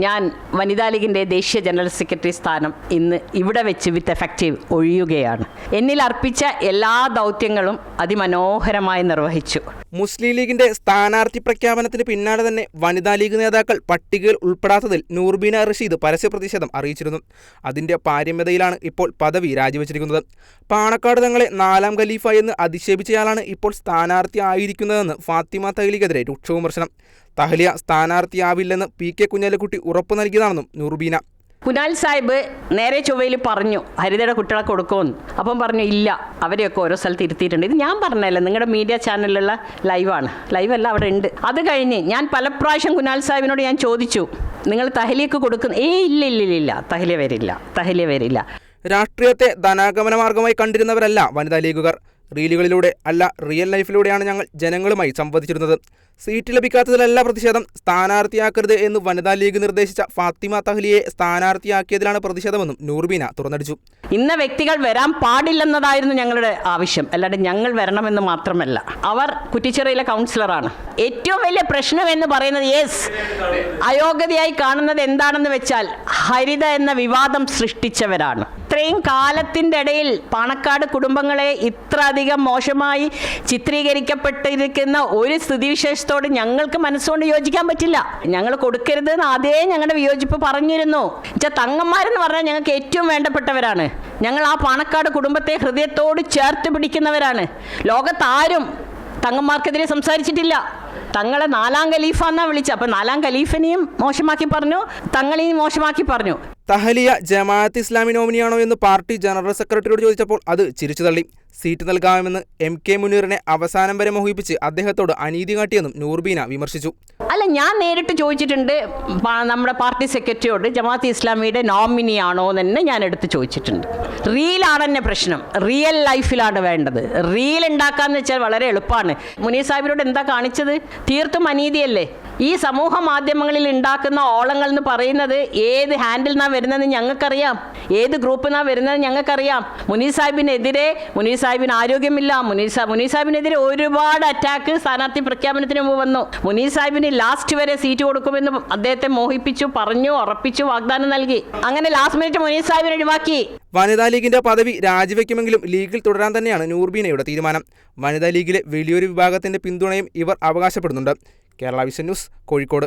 ഞാൻ വനിതാ ലീഗിൻ്റെ ദേശീയ ജനറൽ സെക്രട്ടറി സ്ഥാനം ഇന്ന് ഇവിടെ വെച്ച് വിത്ത് എഫക്റ്റീവ് ഒഴിയുകയാണ്. എന്നിൽ അർപ്പിച്ച എല്ലാ ദൗത്യങ്ങളും അതിമനോഹരമായി നിർവഹിച്ചു. മുസ്ലിം ലീഗിന്റെ സ്ഥാനാർത്ഥി പ്രഖ്യാപനത്തിന് പിന്നാലെ തന്നെ വനിതാ ലീഗ് നേതാക്കൾ പട്ടികയിൽ ഉൾപ്പെടാത്തതിൽ നൂർബീന റഷീദ് പരസ്യ പ്രതിഷേധം അറിയിച്ചിരുന്നു. അതിന്റെ പാരമ്യതയിലാണ് ഇപ്പോൾ പദവി രാജിവെച്ചിരിക്കുന്നത്. പാണക്കാട് തങ്ങളെ 4ാം ഖലീഫ എന്ന് അധിക്ഷേപിച്ചയാളാണ് ഇപ്പോൾ സ്ഥാനാർത്ഥി ആയിരിക്കുന്നതെന്ന് ഫാത്തിമ തഹ്ലിക്കെതിരെ രൂക്ഷ വിമർശനം. തഹ്ലിയ സ്ഥാനാർത്ഥിയാവില്ലെന്ന് PK കുഞ്ഞാലിക്കുട്ടി ഉറപ്പു നൽകിയതാണെന്നും നൂർബീന. കുനാൽ സാഹിബ് നേരെ ചൊവ്വയിൽ പറഞ്ഞു ഹരിതയുടെ കുട്ടികളെ കൊടുക്കുമെന്ന്. അപ്പം പറഞ്ഞു ഇല്ല, അവരെയൊക്കെ ഓരോ സ്ഥലത്ത് ഇരുത്തിയിട്ടുണ്ട്. ഇത് ഞാൻ പറഞ്ഞല്ലോ, നിങ്ങളുടെ മീഡിയ ചാനലിലുള്ള ലൈവല്ല അവിടെ ഉണ്ട്. അത് കഴിഞ്ഞ് ഞാൻ പല പ്രാവശ്യം കുനാൽ സാഹിബിനോട് ഞാൻ ചോദിച്ചു, നിങ്ങൾ തഹ്ലിയക്ക് കൊടുക്കുന്ന ഇല്ല തഹ്ലിയ വരില്ല. രാഷ്ട്രീയത്തെ ധനാഗമന മാർഗമായി കണ്ടിരുന്നവരല്ല വനിതാ ലീഗുകാർ. റീലുകളിലൂടെ അല്ല, റിയൽ ലൈഫിലൂടെയാണ് ഞങ്ങൾ ജനങ്ങളുമായി സംവദിച്ചിരുന്നത്. സീറ്റ് ലഭിക്കാത്തതിലല്ല പ്രതിഷേധം, സ്ഥാനാർത്ഥിയാക്കരുത് എന്ന് വനിതാ ലീഗ് നിർദ്ദേശിച്ച ഫാത്തിമ തഹ്ലിയെ സ്ഥാനാർത്ഥിയാക്കിയതിലാണ് പ്രതിഷേധമെന്നും നൂർബീന തുറന്നടിച്ചു. ഇന്ന വ്യക്തികൾ വരാൻ പാടില്ലെന്നതായിരുന്നു ഞങ്ങളുടെ ആവശ്യം, അല്ലാണ്ട് ഞങ്ങൾ വരണമെന്ന് മാത്രമല്ല. അവർ കുറ്റിച്ചിറയിലെ കൗൺസിലറാണ്. ഏറ്റവും വലിയ പ്രശ്നം എന്ന് പറയുന്നത് അയോഗ്യതയായി കാണുന്നത് എന്താണെന്ന് വെച്ചാൽ ഹരിത എന്ന വിവാദം സൃഷ്ടിച്ചവരാണ്. ഇത്രയും കാലത്തിൻ്റെ ഇടയിൽ പാണക്കാട് കുടുംബങ്ങളെ ഇത്ര അധികം മോശമായി ചിത്രീകരിക്കപ്പെട്ടിരിക്കുന്ന ഒരു സ്ഥിതിവിശേഷത്തോട് ഞങ്ങൾക്ക് മനസ്സുകൊണ്ട് യോജിക്കാൻ പറ്റില്ല. ഞങ്ങൾ കൊടുക്കരുത് എന്ന് ആദ്യമേ ഞങ്ങളുടെ വിയോജിപ്പ് പറഞ്ഞിരുന്നു. തങ്ങന്മാരെന്ന് പറഞ്ഞാൽ ഞങ്ങൾക്ക് ഏറ്റവും വേണ്ടപ്പെട്ടവരാണ്. ഞങ്ങൾ ആ പാണക്കാട് കുടുംബത്തെ ഹൃദയത്തോട് ചേർത്ത് പിടിക്കുന്നവരാണ്. ലോകത്താരും തങ്ങന്മാർക്കെതിരെ സംസാരിച്ചിട്ടില്ല. തങ്ങളെ 4ാം ഖലീഫ എന്നാണ് വിളിച്ചത്. അപ്പം 4ാം ഖലീഫിനെയും മോശമാക്കി പറഞ്ഞു, തങ്ങളെയും മോശമാക്കി പറഞ്ഞു. തഹ്ലിയ ജമാഅത്ത് ഇസ്ലാമി നോമിനിയാണോ എന്ന് പാർട്ടി ജനറൽ സെക്രട്ടറിയോട് ചോദിച്ചപ്പോൾ അത് ചിരിച്ചു തള്ളി. സീറ്റ് നൽകാമെന്ന് MK മുനീറിനെ അവസാനം വരെ മോഹിപ്പിച്ച് അദ്ദേഹത്തോട് അനീതി കാട്ടിയെന്നും നൂർബീന വിമർശിച്ചു. അല്ല, ഞാൻ നേരിട്ട് ചോദിച്ചിട്ടുണ്ട് നമ്മുടെ പാർട്ടി സെക്രട്ടറിയോട്, ജമാഅത്ത് ഇസ്ലാമിയുടെ നോമിനിയാണോ എന്ന് തന്നെ ഞാൻ എടുത്ത് ചോദിച്ചിട്ടുണ്ട്. റീലാണ് തന്നെ പ്രശ്നം, റിയൽ ലൈഫിലാണ് വേണ്ടത്. റീൽ ഉണ്ടാക്കാന്ന് വെച്ചാൽ വളരെ എളുപ്പമാണ്. മുനീർ സാഹിബിനോട് എന്താ കാണിച്ചത്? തീർത്തും അനീതിയല്ലേ. ഈ സമൂഹ മാധ്യമങ്ങളിൽ ഉണ്ടാക്കുന്ന ഓളങ്ങൾ എന്ന് പറയുന്നത് ഏത് ഹാൻഡിൽ നിന്നാണ് വരുന്നതെന്ന് ഞങ്ങൾക്കറിയാം, ഏത് ഗ്രൂപ്പിൽ നിന്നാണ് വരുന്നത് ഞങ്ങൾക്കറിയാം. മുനീർ സാഹിബിനെതിരെ, മുനീർ സാഹിബിന് ആരോഗ്യമില്ല, മുനീർ സാഹിബിനെതിരെ ഒരുപാട് അറ്റാക്ക് സ്ഥാനാർത്ഥി പ്രഖ്യാപനത്തിന് മുമ്പ് വന്നു. മുനീർ സാഹിബിന് ലാസ്റ്റ് വരെ സീറ്റ് കൊടുക്കുമെന്ന് അദ്ദേഹത്തെ മോഹിപ്പിച്ചു, പറഞ്ഞു, ഉറപ്പിച്ചു, വാഗ്ദാനം നൽകി. അങ്ങനെ ലാസ്റ്റ് മിനിറ്റ് മുനീർ സാഹിബിനെ ഒഴിവാക്കി. വനിതാ ലീഗിന്റെ പദവി രാജിവെക്കുമെങ്കിലും ലീഗിൽ തുടരാൻ തന്നെയാണ് നൂർബീനയുടെ തീരുമാനം. വനിതാ ലീഗിലെ വലിയൊരു വിഭാഗത്തിന്റെ പിന്തുണയും ഇവർ അവകാശപ്പെടുന്നുണ്ട്. Kerala vision news, Kozhikode.